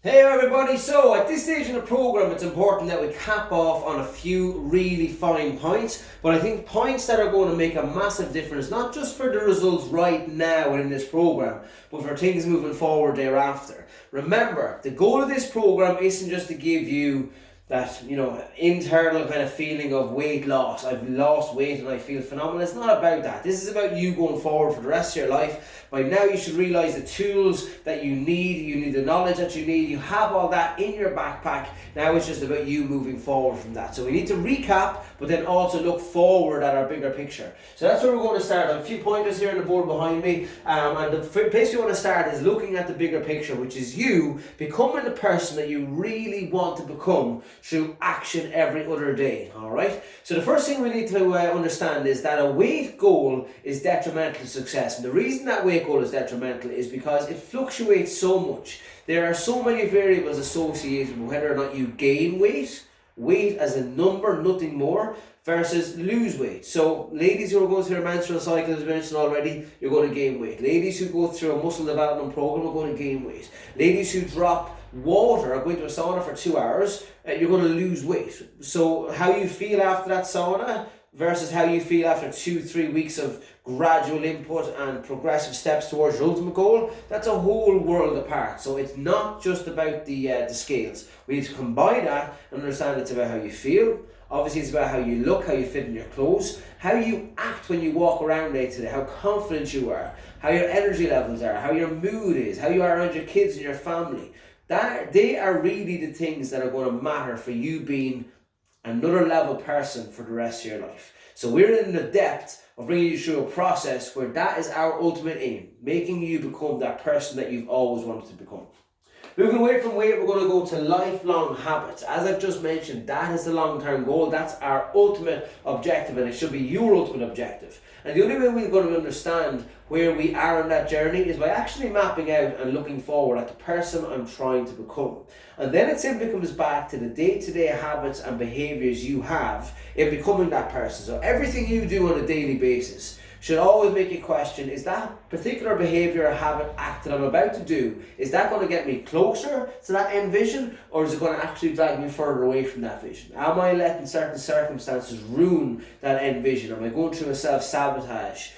Hey everybody, so at this stage in the programme it's important that we cap off on a few really fine points, but I think points that are going to make a massive difference, not just for the results right now in this programme, but for things moving forward thereafter. Remember, the goal of this programme isn't just to give you that, internal kind of feeling of weight loss. I've lost weight and I feel phenomenal. It's not about that. This is about you going forward for the rest of your life. By now you should realise the tools that you need the knowledge that you need, you have all that in your backpack. Now it's just about you moving forward from that. So we need to recap, but then also look forward at our bigger picture. So that's where we're going to start. I have a few pointers here on the board behind me, and the place we want to start is looking at the bigger picture, which is you becoming the person that you really want to become through action every other day. Alright, so the first thing we need to understand is that a weight goal is detrimental to success, and the reason that weight goal is detrimental is because it fluctuates so much. There are so many variables associated with whether or not you gain weight as a number, nothing more, versus lose weight. So ladies who are going through a menstrual cycle, as mentioned already, you're going to gain weight. Ladies who go through a muscle development program are going to gain weight. Ladies who drop water or go into a sauna for 2 hours, you're going to lose weight. So how you feel after that sauna versus how you feel after 2-3 weeks of gradual input and progressive steps towards your ultimate goal, that's a whole world apart. So it's not just about the scales. We need to combine that and understand it's about how you feel. Obviously it's about how you look, how you fit in your clothes, how you act when you walk around day to day, how confident you are, how your energy levels are, how your mood is, how you are around your kids and your family. They are really the things that are going to matter for you being another level person for the rest of your life. So we're in the depth of bringing you through a process where that is our ultimate aim, making you become that person that you've always wanted to become. Moving away from weight, we're going to go to lifelong habits. As I've just mentioned, that is the long-term goal. That's our ultimate objective, and it should be your ultimate objective. And the only way we're going to understand where we are on that journey is by actually mapping out and looking forward at the person I'm trying to become. And then it simply comes back to the day-to-day habits and behaviours you have in becoming that person. So everything you do on a daily basis should always make you question, is that particular behaviour or habit, act that I'm about to do, is that going to get me closer to that end vision, or is it going to actually drag me further away from that vision? Am I letting certain circumstances ruin that end vision? Am I going through a self-sabotage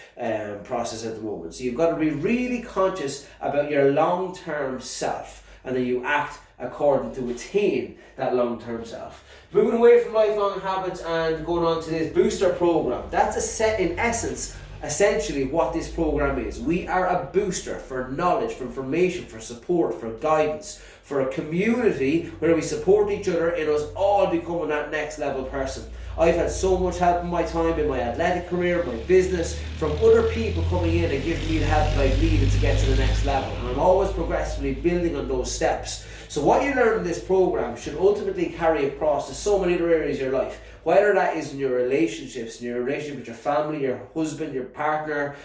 process at the moment? So you've got to be really conscious about your long-term self, and then you act according to attain that long-term self. Moving away from lifelong habits and going on to this booster program, that's in essence essentially what this program is. We are a booster for knowledge, for information, for support, for guidance, for a community where we support each other in us all becoming that next level person. I've had so much help in my time in my athletic career, my business, from other people coming in and giving me the help that I've needed to get to the next level. And I'm always progressively building on those steps. So what you learn in this program should ultimately carry across to so many other areas of your life. Whether that is in your relationships, in your relationship with your family, your husband, your partner,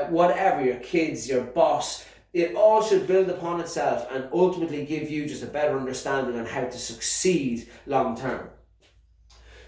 whatever, your kids, your boss, it all should build upon itself and ultimately give you just a better understanding on how to succeed long term.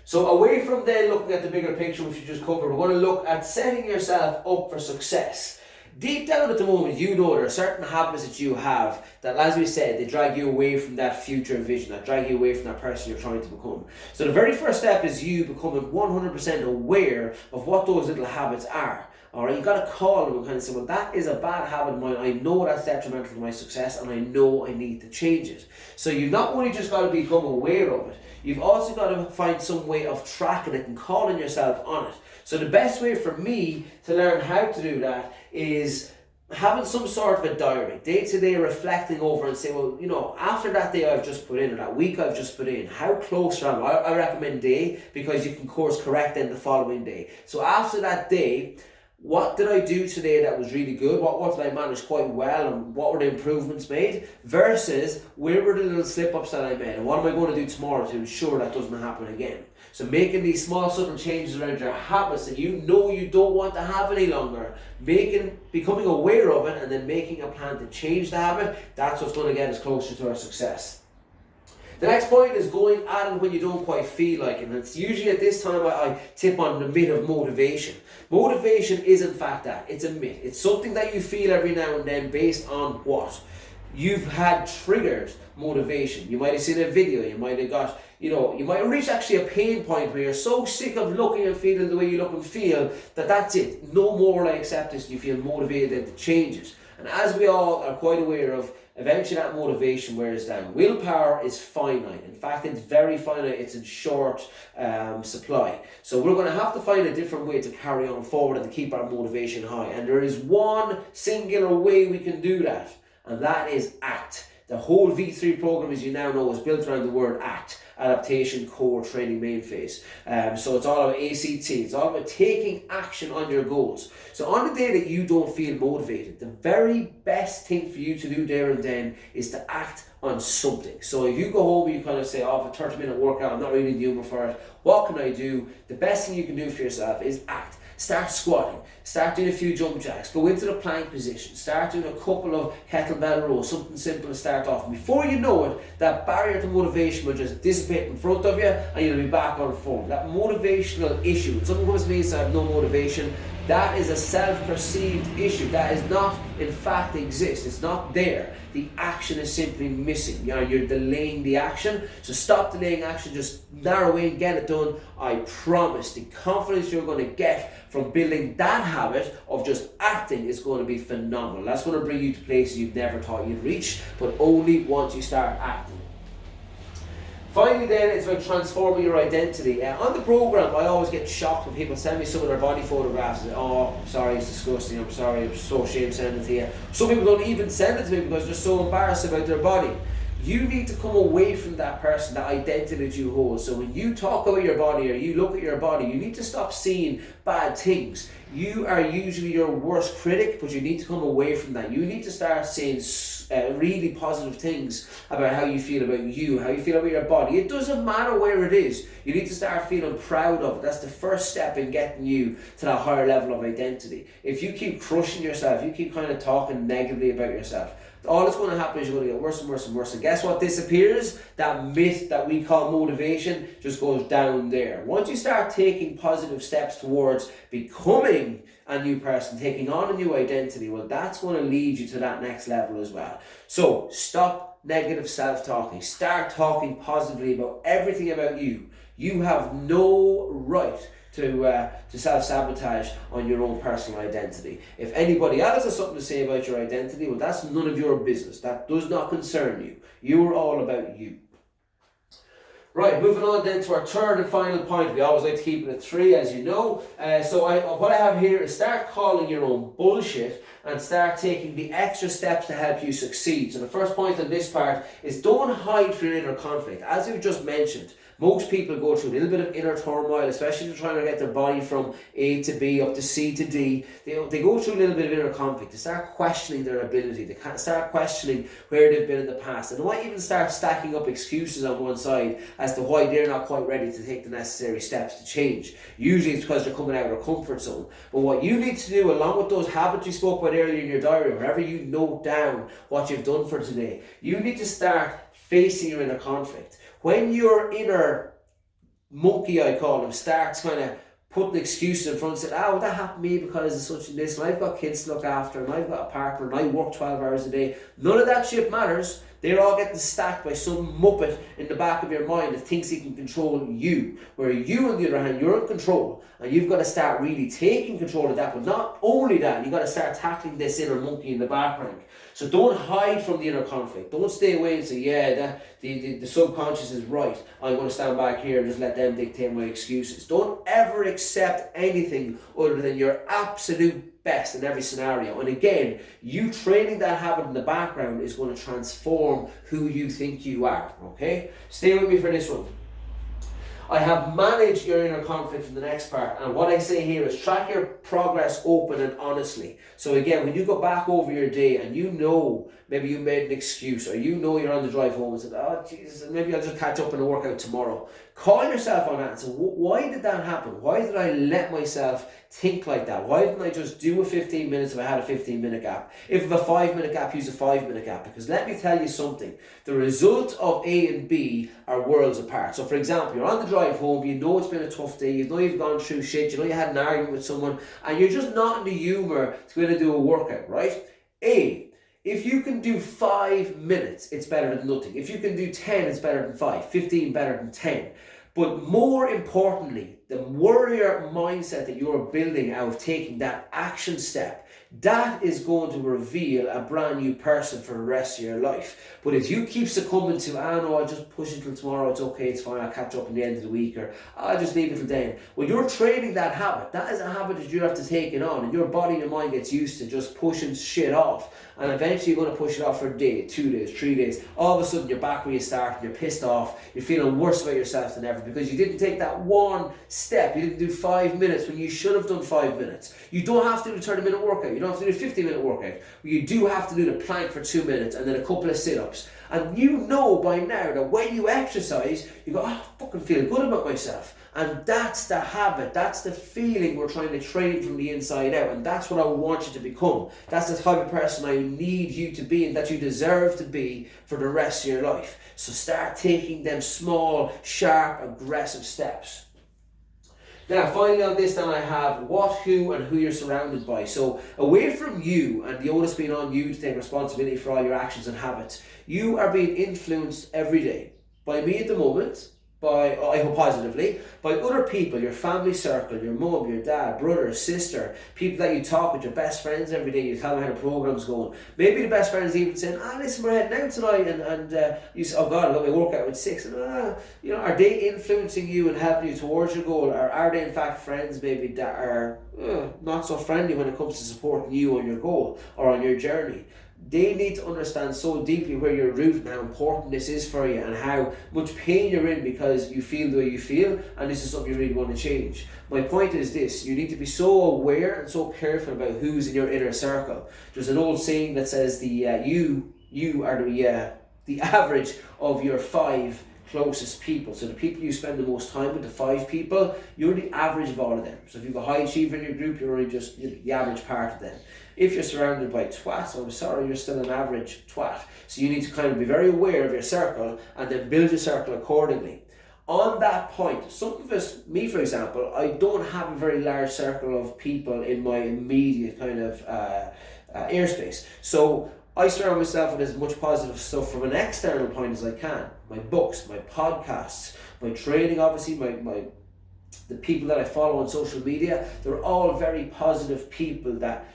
So away from then looking at the bigger picture which you just covered, we're going to look at setting yourself up for success. Deep down at the moment, you know there are certain habits that you have that, as we said, they drag you away from that future vision, that drag you away from that person you're trying to become. So the very first step is you becoming 100% aware of what those little habits are. Alright, you got to call them and kind of say, well, that is a bad habit of mine. I know that's detrimental to my success and I know I need to change it. So you've not only just got to become aware of it, you've also got to find some way of tracking it and calling yourself on it. So the best way for me to learn how to do that is having some sort of a diary, day to day reflecting over and say, well, after that day I've just put in, or that week I've just put in, how close am I? I recommend day, because you can course correct then the following day. So after that day, what did I do today that was really good? What did I manage quite well, and what were the improvements made? Versus where were the little slip-ups that I made, and what am I going to do tomorrow to ensure that doesn't happen again? So making these small subtle changes around your habits that you know you don't want to have any longer, becoming aware of it, and then making a plan to change the habit, that's what's going to get us closer to our success. The next point is going at it when you don't quite feel like it. And it's usually at this time I tip on the myth of motivation. Motivation is in fact that. It's a myth. It's something that you feel every now and then based on what? you've had triggered motivation. You might have seen a video, you might have got, you might have reached actually a pain point where you're so sick of looking and feeling the way you look and feel that that's it. No more will I accept this. You feel motivated to change it. And as we all are quite aware of, eventually that motivation wears down. Willpower is finite. In fact, it's very finite. It's in short supply. So we're going to have to find a different way to carry on forward and to keep our motivation high. And there is one singular way we can do that, and that is ACT. The whole V3 program, as you now know, is built around the word ACT. Adaptation, core, training, main phase. So it's all about ACT. It's all about taking action on your goals. So on the day that you don't feel motivated, the very best thing for you to do there and then is to act on something. So if you go home and you kind of say, oh, I have a 30-minute workout, I'm not really in the humor for it, what can I do? The best thing you can do for yourself is act. Start squatting, start doing a few jump jacks, go into the plank position, start doing a couple of kettlebell rows, something simple to start off. And before you know it, that barrier to motivation will just dissipate in front of you and you'll be back on form. That motivational issue, when someone comes to me and says I have no motivation, that is a self-perceived issue. That is not, in fact, exist. It's not there. The action is simply missing. You're delaying the action. So stop delaying action. Just narrow in, get it done. I promise the confidence you're going to get from building that habit of just acting is going to be phenomenal. That's going to bring you to places you've never thought you'd reach, but only once you start acting. Finally then, it's about transforming your identity. On the program, I always get shocked when people send me some of their body photographs and oh, I'm sorry, it's disgusting, I'm sorry, I'm so ashamed sending it to you. Some people don't even send it to me because they're so embarrassed about their body. You need to come away from that person, that identity that you hold. So when you talk about your body or you look at your body, you need to stop seeing bad things. You are usually your worst critic, but you need to come away from that. You need to start saying really positive things about how you feel about you, how you feel about your body. It doesn't matter where it is. You need to start feeling proud of it. That's the first step in getting you to that higher level of identity. If you keep crushing yourself, you keep kind of talking negatively about yourself, all that's going to happen is you're going to get worse and worse and worse. And guess what disappears? That myth that we call motivation just goes down there. Once you start taking positive steps towards becoming a new person, taking on a new identity, well, that's going to lead you to that next level as well. So stop negative self-talking. Start talking positively about everything about you. You have no right to self-sabotage on your own personal identity. If anybody else has something to say about your identity, well, that's none of your business. That does not concern you. You are all about you. Right, moving on then to our third and final point. We always like to keep it at 3, as you know. What I have here is start calling your own bullshit and start taking the extra steps to help you succeed. So the first point on this part is don't hide from your inner conflict. As we've just mentioned, most people go through a little bit of inner turmoil, especially if they're trying to get their body from A to B up to C to D. They go through a little bit of inner conflict. They start questioning their ability. They start questioning where they've been in the past. And they might even start stacking up excuses on one side as to why they're not quite ready to take the necessary steps to change. Usually it's because they're coming out of their comfort zone. But what you need to do, along with those habits you spoke about earlier in your diary, wherever you note down what you've done for today, you need to start facing your inner conflict. When your inner monkey, I call him, starts kind of putting excuses in front and saying, oh, that happened to me because of such and this, and I've got kids to look after, and I've got a partner, and I work 12 hours a day. None of that shit matters. They're all getting stacked by some muppet in the back of your mind that thinks he can control you. Where you, on the other hand, you're in control, and you've got to start really taking control of that. But not only that, you've got to start tackling this inner monkey in the background. So don't hide from the inner conflict. Don't stay away and say, yeah, the subconscious is right. I'm going to stand back here and just let them dictate my excuses. Don't ever accept anything other than your absolute best in every scenario. And again, you training that habit in the background is going to transform who you think you are. Okay? Stay with me for this one. I have managed your inner conflict in the next part, and what I say here is track your progress open and honestly. So again, when you go back over your day and you know maybe you made an excuse, or you know you're on the drive home and said, oh Jesus, maybe I'll just catch up in the workout tomorrow. Call yourself on that and say, why did that happen? Why did I let myself think like that? Why didn't I just do a 15 minutes if I had a 15-minute gap? If I have a 5-minute gap, use a 5-minute gap. Because let me tell you something, the result of A and B are worlds apart. So for example, you're on the drive home, you know it's been a tough day, you know you've gone through shit, you know you had an argument with someone, and you're just not in the humour to go in and do a workout, right? A, If you can do 5 minutes, it's better than nothing. If you can do 10, it's better than 5. 15 better than 10. But more importantly, the warrior mindset that you're building out of taking that action step, that is going to reveal a brand new person for the rest of your life. But if you keep succumbing to, no, I'll just push it till tomorrow, it's okay, it's fine, I'll catch up in the end of the week, or I'll just leave it till then. When you're training that habit, that is a habit that you have to take it on, and your body and your mind gets used to just pushing shit off. And eventually you're going to push it off for a day, 2 days, 3 days. All of a sudden you're back where you started, you're pissed off, you're feeling worse about yourself than ever because you didn't take that one step. You didn't do 5 minutes when you should have done 5 minutes. You don't have to do a 30-minute workout. You don't have to do a 50-minute workout. You do have to do the plank for 2 minutes and then a couple of sit-ups. And you know by now that when you exercise, you go, I fucking feel good about myself. And that's the habit, that's the feeling we're trying to train from the inside out. And that's what I want you to become. That's the type of person I need you to be and that you deserve to be for the rest of your life. So start taking them small, sharp, aggressive steps. Now, finally on this, then I have what, who, and who you're surrounded by. So away from you and the onus being on you to take responsibility for all your actions and habits, you are being influenced every day by me at the moment, by, I hope positively, by other people, your family circle, your mum, your dad, brother, sister, people that you talk with, your best friends every day, you tell them how the program's going. Maybe the best friends even saying, listen, we're heading out tonight, and you say, oh God, I've got my workout at 6, and are they influencing you and helping you towards your goal, or are they in fact friends maybe that are not so friendly when it comes to supporting you on your goal or on your journey? They need to understand so deeply where you're rooted and how important this is for you and how much pain you're in because you feel the way you feel and this is something you really want to change. My point is this: you need to be so aware and so careful about who's in your inner circle. There's an old saying that says you are the average of your 5 closest people. So the people you spend the most time with, the 5 people, you're the average of all of them. So if you've a high achiever in your group, you're only just the average part of them. If you're surrounded by twats, I'm sorry, you're still an average twat. So you need to kind of be very aware of your circle and then build your circle accordingly. On that point, some of us, me for example, I don't have a very large circle of people in my immediate kind of airspace. So I surround myself with as much positive stuff from an external point as I can. My books, my podcasts, my training, obviously, the people that I follow on social media, they're all very positive people that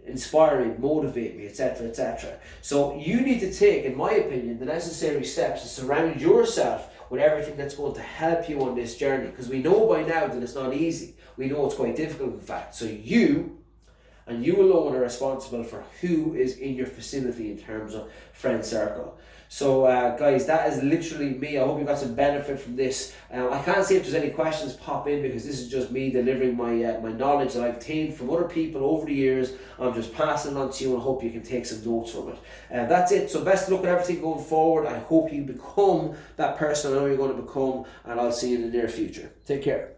inspire me, motivate me, etc., etc. So you need to take, in my opinion, the necessary steps to surround yourself with everything that's going to help you on this journey, because we know by now that it's not easy. We know it's quite difficult, in fact. So you and you alone are responsible for who is in your vicinity in terms of friend circle. So guys, that is literally me. I hope you got some benefit from this. I can't see if there's any questions pop in because this is just me delivering my knowledge that I've obtained from other people over the years. I'm just passing it on to you and hope you can take some notes from it. That's it. So best of luck at everything going forward. I hope you become that person I know you're going to become, and I'll see you in the near future. Take care.